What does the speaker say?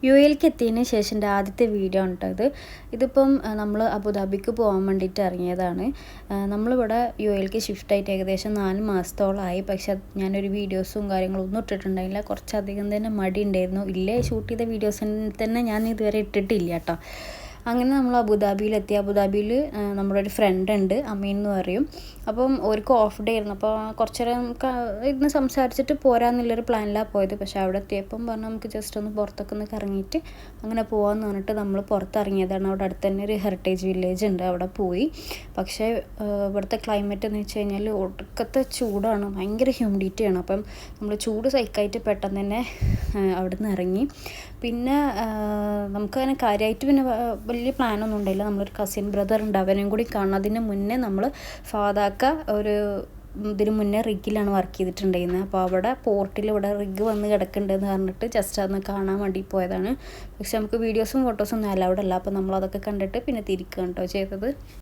യുഎയിലേക്ക് എത്തിയതിന് ശേഷം എൻ്റെ ആദ്യത്തെ വീഡിയോ ആണ് കേട്ടോ ഇത്. ഇതിപ്പം നമ്മൾ അബുദാബിക്ക് പോകാൻ വേണ്ടിയിട്ട് ഇറങ്ങിയതാണ്. നമ്മളിവിടെ യുഎയിലേക്ക് ഷിഫ്റ്റ് ആയിട്ട് ഏകദേശം 4 മാസത്തോളമായി. പക്ഷെ ഞാനൊരു വീഡിയോസും കാര്യങ്ങളും ഒന്നും ഇട്ടിട്ടുണ്ടായില്ല. കുറച്ചധികം തന്നെ മടി ഉണ്ടായിരുന്നു. ഇല്ലേ ഷൂട്ട് ചെയ്ത വീഡിയോസ് തന്നെ ഞാൻ ഇതുവരെ ഇട്ടിട്ടില്ല കേട്ടോ. അങ്ങനെ നമ്മൾ അബുദാബിയിലെത്തി. അബുദാബിയിൽ നമ്മുടെ ഒരു ഫ്രണ്ട് ഉണ്ട്, അമീൻ എന്ന് പറയും. അപ്പം അവർക്ക് ഓഫ് ഡേ ആയിരുന്നു. അപ്പോൾ കുറച്ച് നേരം ഇരുന്ന് സംസാരിച്ചിട്ട് പോരാന്നുള്ളൊരു പ്ലാനിലാണ് പോയത്. പക്ഷേ അവിടെ എത്തിയപ്പം പറഞ്ഞാൽ നമുക്ക് ജസ്റ്റ് ഒന്ന് പുറത്തൊക്കെ ഒന്ന് കറങ്ങിയിട്ട് അങ്ങനെ പോകാമെന്ന് പറഞ്ഞിട്ട് നമ്മൾ പുറത്തിറങ്ങിയതാണ്. അവിടെ അടുത്ത് തന്നെ ഒരു ഹെറിറ്റേജ് വില്ലേജ് ഉണ്ട്, അവിടെ പോയി. പക്ഷേ ഇവിടുത്തെ ക്ലൈമറ്റ് എന്ന് വെച്ച് കഴിഞ്ഞാൽ ഒടുക്കത്തെ ചൂടാണ്, ഭയങ്കര ഹ്യൂമിഡിറ്റിയാണ്. അപ്പം നമ്മൾ ചൂട് സഹിക്കായിട്ട് പെട്ടെന്ന് തന്നെ അവിടെ നിന്ന് ഇറങ്ങി. പിന്നെ നമുക്കങ്ങനെ കാര്യമായിട്ട് പിന്നെ വലിയ പ്ലാനൊന്നും ഉണ്ടായില്ല. നമ്മളൊരു കസിൻ ബ്രദർ ഉണ്ട്, അവനെയും കൂടി കാണാം. അതിന് മുന്നേ നമ്മൾ ഫാദാക്ക ഒരു ഇതിന് മുന്നേ റിഗിലാണ് വർക്ക് ചെയ്തിട്ടുണ്ടായിരുന്നത്. അപ്പോൾ അവിടെ പോർട്ടിൽ ഇവിടെ റിഗ് വന്ന് കിടക്കുന്നുണ്ടെന്ന് പറഞ്ഞിട്ട് ജസ്റ്റ് അതൊന്ന് കാണാൻ വേണ്ടി പോയതാണ്. പക്ഷെ നമുക്ക് വീഡിയോസും ഫോട്ടോസും ഒന്നും അലൗഡ് അല്ല. അപ്പോൾ നമ്മളതൊക്കെ കണ്ടിട്ട് പിന്നെ തിരിക്കുകയാണ് കേട്ടോ ചെയ്തത്.